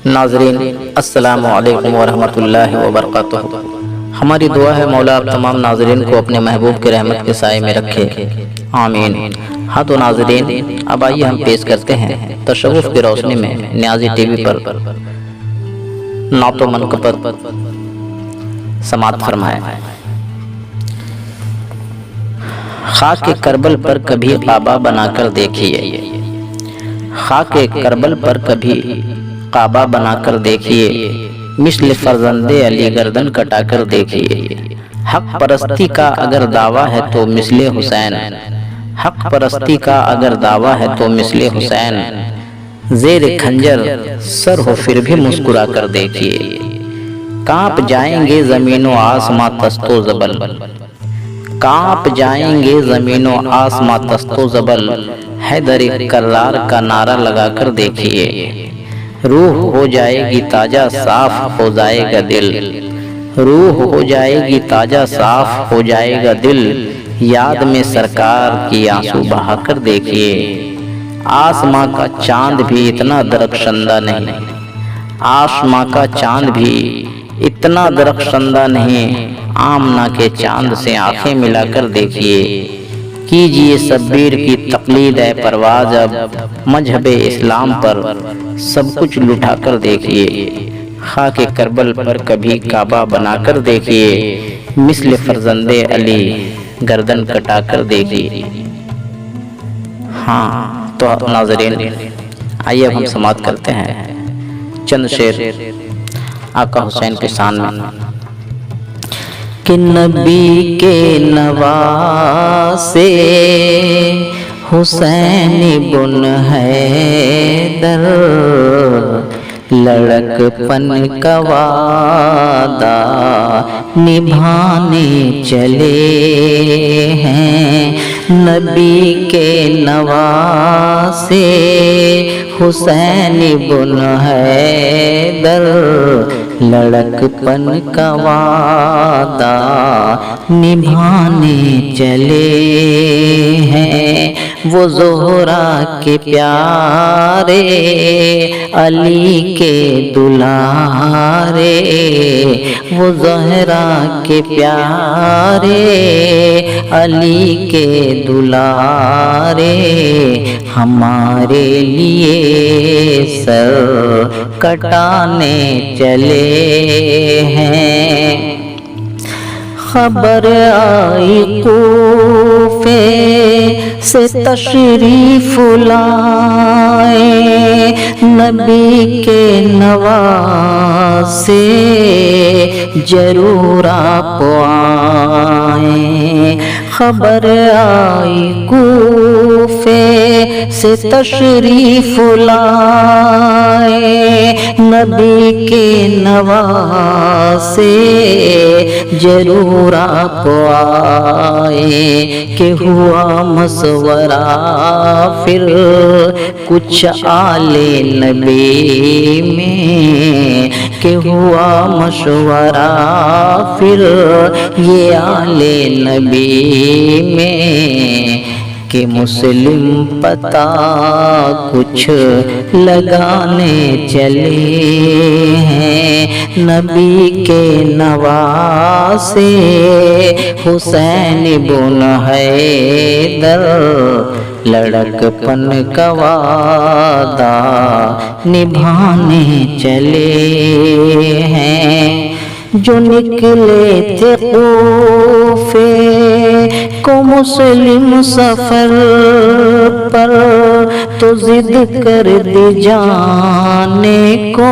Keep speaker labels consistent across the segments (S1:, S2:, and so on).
S1: ناظرین السلام علیکم ورحمۃ اللہ وبرکاتہ۔ ہماری دعا ہے مولا آپ تمام ناظرین کو اپنے محبوب کے رحمت کے سائے میں رکھے، آمین۔ ہاں تو ناظرین اب آئیے ہم پیش کرتے ہیں تصوف کی روشنی میں نیازی ٹی وی پر نعت و منقبت سماعت فرمائیں۔ خاک کربل پر کبھی کعبہ بنا کر دیکھیے، خاک کربل پر کبھی کعبہ بنا کر دیکھیے، مثل فرزند علی گردن کٹا کر دیکھیے۔ حق پرستی کا اگر دعویٰ ہے تو مثل حسین، حق پرستی کا اگر دعویٰ ہے تو مثل حسین، زیر خنجر سر ہو پھر بھی مسکرا کر دیکھیے۔ کانپ جائیں گے زمین و آسماں تست و زبل، کانپ جائیں گے زمین و آسماں تست و زبل، حیدر کرار کا نعرہ لگا کر دیکھیے۔ روح ہو جائے گی تازہ صاف ہو جائے گا دل، روح ہو جائے گی تازہ صاف ہو جائے گا دل، یاد میں سرکار کی آنسو بہا کر دیکھیے۔ آسماں کا چاند بھی اتنا درخشندہ نہیں، آسماں کا چاند بھی اتنا درخشندہ نہیں، آمنہ کے چاند سے آنکھیں ملا کر دیکھیے۔ کیجئے شبیر کی تقلید ہے پرواز اب، مذہب اسلام پر سب کچھ لٹا کر دیکھیے۔ خاک کربل پر کبھی کعبہ بنا کر دیکھیے، مثل فرزند علی گردن کٹا کر دیکھیے۔ ہاں تو ناظرین آئیے اب ہم سماعت کرتے ہیں چند شعر آقا حسین کے شان میں کہ نبی کے نواسے حسین بن حیدر، لڑکپن کا وعدہ نبھانے چلے ہیں۔ نبی کے نواسے حسین بن حیدر، لڑکپن کا وعدہ نبھانے چلے ہیں۔ وہ زہرا کے پیارے علی کے دلارے، وہ زہرا کے پیارے علی کے دلارے، ہمارے لیے سر کٹانے چلے ہیں۔ خبر آئی کوفے سے تشریف لائے، نبی کے نواسے ضرور آپ آئیں۔ خبر آئی کوفے سے تشریف لائے، نبی کے نواسے ضرور آپ آئے۔ کہ ہوا مشورہ پھر کچھ آل نبی میں، کہ ہوا مشورہ پھر یہ آل نبی میں، کہ مسلم پتہ کچھ لگانے چلے ہیں۔ نبی کے نواسے حسین بن حیدر، لڑکپن کا وعدہ نبھانے چلے ہیں۔ جو نکلے تھے کوفے کو مسلم سفر پر، تو ضد کر دی جانے کو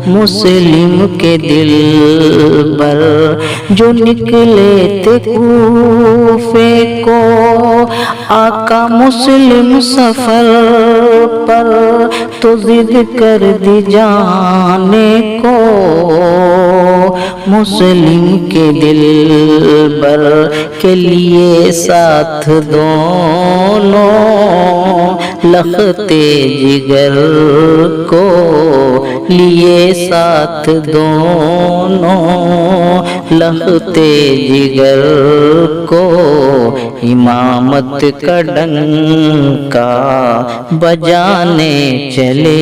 S1: مسلم کے دل پر۔ جو نکلے تھے کوفے کو آقا مسلم سفر پر، تو ضد کر دی جانے کو مسلم کے دل بر کے لیے ساتھ دونوں لختے جگر کو لیے ساتھ دونوں لختے جگر کو امامت کا ڈنکا بجانے چلے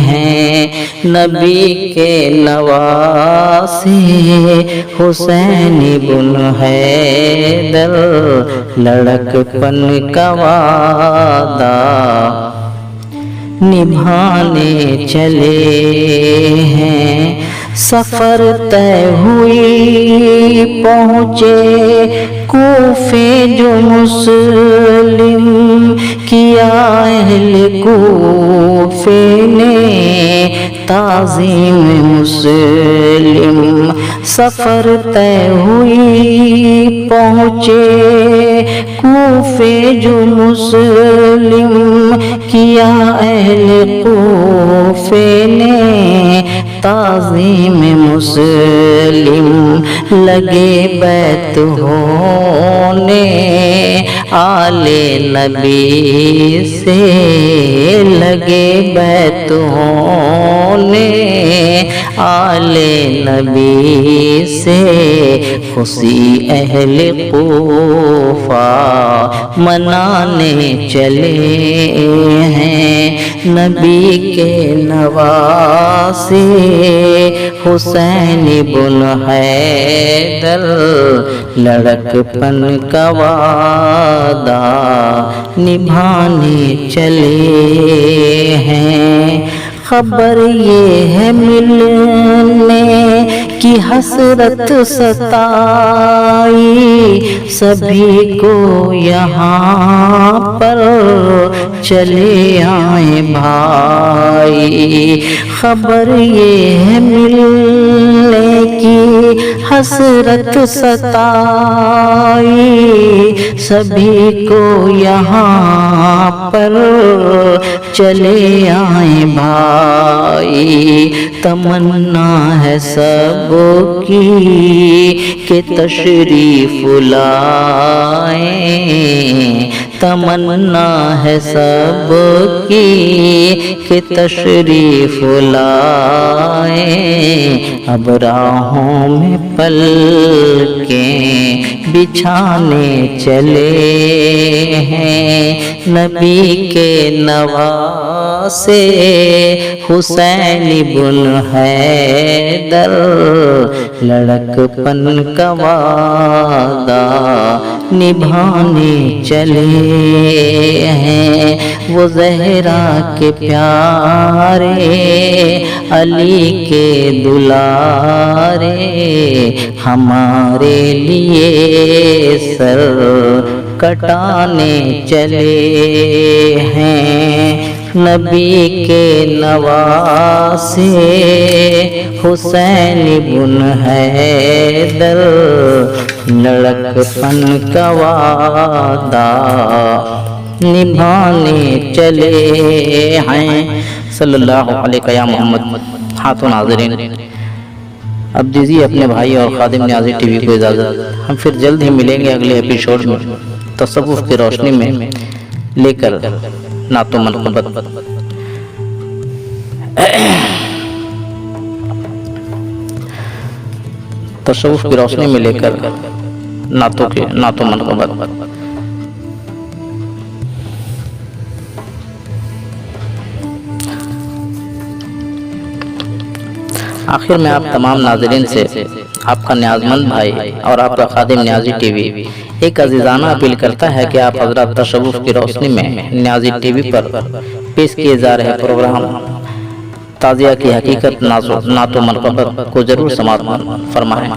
S1: ہیں نبی کے نواسے حسین بن حیدر لڑکپن کا وعدہ نبھانے چلے ہیں سفر طے ہوئی پہنچے کوفے جو مسلم کیا اہل کوفے نے تعظیم مسلم سفر طے ہوئی پہنچے کوفے جو مسلم کیا اہل کوفے نے تعظیم مسلم لگے بیت ہونے آل نبی سے لگے بیت ہونے آل نبی سے خوشی اہل کوفہ منانے چلے ہیں نبی کے نواسے حسین بن حیدر لڑکپن کا وعدہ نبھانے چلے ہیں خبر یہ ہے ملنے کی حسرت ستائی سبھی کو یہاں پر چلے آئیں بھائی خبر یہ ہے ملنے کی حسرت ستائی سبھی کو یہاں پر چلے آئیں بھائی تمنا ہے سب کی کہ تشریف لائیں تمنا ہے سب کی کہ تشریف لائیں اب راہوں میں پلکیں بچھانے چلے ہیں نبی کے نواسے حسین بن حیدر لڑکپن کا وعدہ نبھانے چلے ہیں وہ زہرا کے پیارے علی کے دلارے ہمارے لیے سر کٹانے چلے ہیں نبی کے نواسے حسین بن حیدر لڑکپن کا وعدہ نبھانے چلے ہیں صلی اللہ علیہ یا محمد ہاتھوں ناظرین اب دیجیے اپنے بھائی اور خادم نیازی ٹی وی کو اجازت ہم پھر جلد ہی ملیں گے اگلے ایپیسوڈ میں تصوف کی روشنی میں لے کر نعت و منقبت تصوف کی روشنی میں لے کر نعت و منقبت آخر میں آپ تمام ناظرین سے آپ کا نیازمند بھائی اور آپ کا خادم نیازی ٹی وی ایک عزیزانہ اپیل کرتا ہے کہ آپ حضرات تصوف کی روشنی میں نیازی ٹی وی پر پیش کیے جا رہے پروگرام تعزیہ کی حقیقت نعت و منقبت کو ضرور سماعت فرمائیں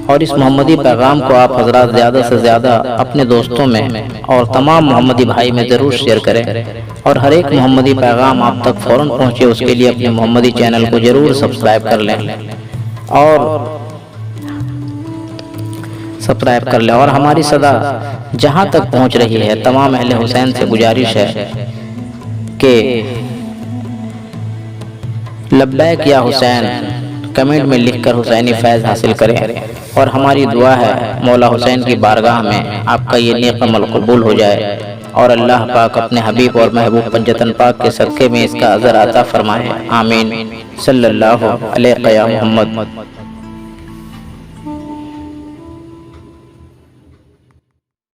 S1: اور اس محمدی پیغام کو آپ حضرات زیادہ سے زیادہ اپنے دوستوں میں اور تمام محمدی بھائی میں ضرور شیئر کریں اور ہر ایک محمدی پیغام آپ تک فوراً پہنچے اس کے لیے اپنے محمدی چینل کو ضرور سبسکرائب کر لیں اور ہماری صدا جہاں تک پہنچ رہی ہے تمام اہل حسین سے گزارش ہے کہ لبیک یا حسین کمنٹ میں لکھ کر حسینی فیض حاصل کریں، اور ہماری دعا ہے مولا حسین کی بارگاہ میں آپ کا یہ نیک عمل قبول ہو جائے، اور اللہ پاک اپنے حبیب اور محبوب پنجتن پاک کے صدقے میں اس کا اجر عطا فرمائے، آمین۔ صلی اللہ علیہ محمد۔